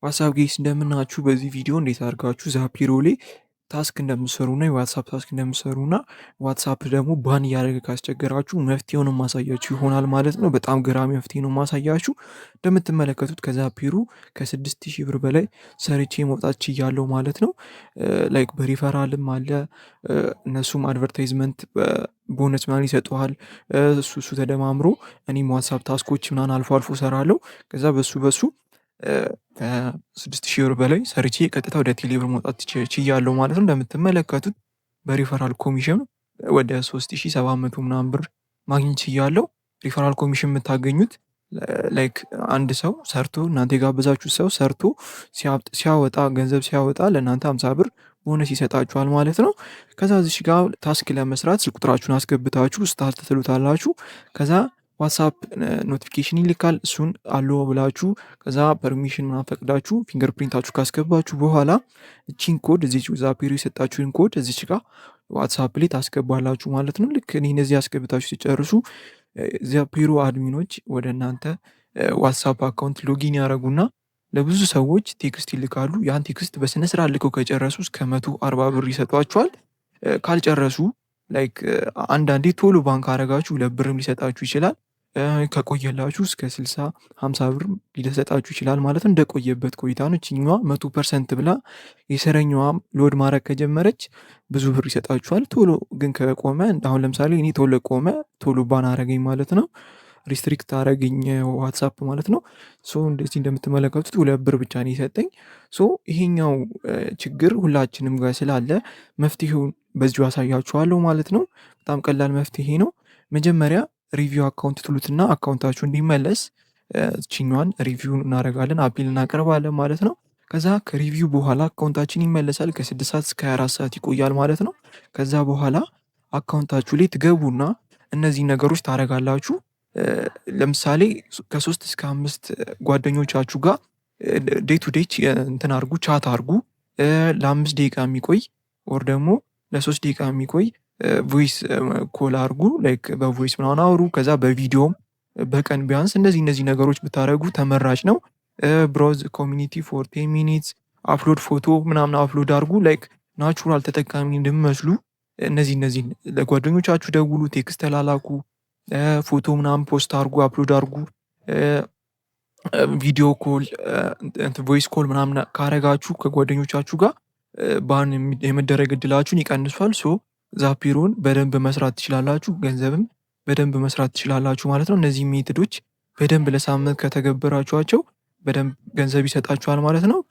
ዋትሳፕ ጌይስ እንደምናችሁ። በዚህ ቪዲዮ እንዴት አድርጋችሁ ዛፒሮ ላይ ታስክ እንደምትሰሩና የዋትሳፕ ታስክ እንደምትሰሩና ዋትሳፕ ደግሞ ባን እያደረገ ካስቸገራችሁ መፍትሄውን ማሳያችሁ ይሆናል ማለት ነው። በጣም ገራሚ መፍትሄ ነው ማሳያችሁ። እንደምትመለከቱት ከዛፒሮ ከ6000 ብር በላይ ሰርቼ መውጣት ችያለሁ ማለት ነው። ላይክ በሪፈራልም አለ። እነሱም አድቨርታይዝመንት ቦነስ ምናምን ይሰጠዋል። እሱ ተደማምሮ እኔም ዋትሳፕ ታስኮች ምናምን አልፎ አልፎ ሰራለሁ። ከዛ በሱ ከ6000 ብር በላይ ሰርቼ ቀጥታ ወደ ቴሌብር መውጣት ችያለሁ ማለት ነው። እንደምትመለከቱት በሪፈራል ኮሚሽን ወደ 3700 ምናምን ብር ማግኘት ችያለሁ። ሪፈራል ኮሚሽን የምታገኙት ላይክ አንድ ሰው ሰርቶ እናንተ የጋበዛችሁ ሰው ሰርቶ ሲያወጣ ገንዘብ ሲያወጣ ለእናንተ 50 ብር ቦነስ ይሰጣችኋል ማለት ነው። ከዛ እዚህ ጋር ታስክ ለመስራት ስልክ ቁጥራችሁን አስገብታችሁ ስታርት ትሉታላችሁ። ከዛ ዋትሳፕ ኖቲፊኬሽን ይልካል። እሱን አለው ብላችሁ ከዛ ፐርሚሽን ምናምን ፈቅዳችሁ ፊንገር ፕሪንታችሁ ካስገባችሁ በኋላ እቺን ኮድ እዚች ዛፒሮ የሰጣችሁን ኮድ እዚች ጋር ዋትሳፕ ላይ ታስገባላችሁ ማለት ነው። ልክ እኔ እነዚህ አስገብታችሁ ሲጨርሱ ዛፒሮ አድሚኖች ወደ እናንተ ዋትሳፕ አካውንት ሎጊን ያደረጉና ለብዙ ሰዎች ቴክስት ይልካሉ። ያን ቴክስት በስነስርዓት ልከው ከጨረሱ እስከ 140 ብር ይሰጧችኋል። ካልጨረሱ ላይክ አንዳንዴ ቶሎ ባንክ አረጋችሁ ለብርም ሊሰጣችሁ ይችላል። ከቆየላችሁ እስከ 60-50 ብር ሊሰጣችሁ ይችላል ማለት ነው። እንደቆየበት ቆይታ ነው። እችኛዋ 100% ብላ የሰረኛዋም ሎድ ማድረግ ከጀመረች ብዙ ብር ይሰጣችኋል። ቶሎ ግን ከቆመ አሁን ለምሳሌ እኔ ቶሎ ቆመ፣ ቶሎ ባን አረገኝ ማለት ነው። ሪስትሪክት አረገኝ ዋትሳፕ ማለት ነው። ሶ እንደዚህ እንደምትመለከቱት 2 ብር ብቻ ነው የሰጠኝ። ሶ ይሄኛው ችግር ሁላችንም ጋር ስላለ መፍትሄውን በዚሁ አሳያችኋለሁ ማለት ነው። በጣም ቀላል መፍትሄ ነው። መጀመሪያ ሪቪው አካውንት ትሉትና አካውንታችሁ እንዲመለስ እችኛዋን ሪቪው እናደርጋለን፣ አፒል እናቀርባለን ማለት ነው። ከዛ ከሪቪው በኋላ አካውንታችን ይመለሳል። ከ6 ሰዓት እስከ 24 ሰዓት ይቆያል ማለት ነው። ከዛ በኋላ አካውንታችሁ ላይ ትገቡና እነዚህ ነገሮች ታደርጋላችሁ። ለምሳሌ ከ3 እስከ 5 ጓደኞቻችሁ ጋር ዴይ ቱ ዴይ እንትን አርጉ፣ ቻት አርጉ። ለ5 ደቂቃ የሚቆይ ወር ደግሞ ለ3 ደቂቃ የሚቆይ ቮይስ ኮል አርጉ። ላይክ በቮይስ ምናምን አውሩ። ከዛ በቪዲዮም በቀን ቢያንስ እነዚህ ነገሮች ብታደረጉ ተመራጭ ነው። ብሮዝ ኮሚኒቲ ፎር 10 ሚኒትስ አፕሎድ ፎቶ ምናምን አፕሎድ አርጉ። ላይክ ናቹራል ተጠቃሚ እንደሚመስሉ እነዚህ ለጓደኞቻችሁ ደውሉ፣ ቴክስት ተላላኩ፣ ፎቶ ምናምን ፖስት አርጉ፣ አፕሎድ አርጉ። ቪዲዮ ኮል ቮይስ ኮል ምናምን ካረጋችሁ ከጓደኞቻችሁ ጋር ባን የመደረግ እድላችሁን ይቀንሷል። ሶ ዛፒሮን በደንብ መስራት ትችላላችሁ፣ ገንዘብም በደንብ መስራት ትችላላችሁ ማለት ነው። እነዚህ ሜትዶች በደንብ ለሳምንት ከተገበራችኋቸው በደንብ ገንዘብ ይሰጣችኋል ማለት ነው።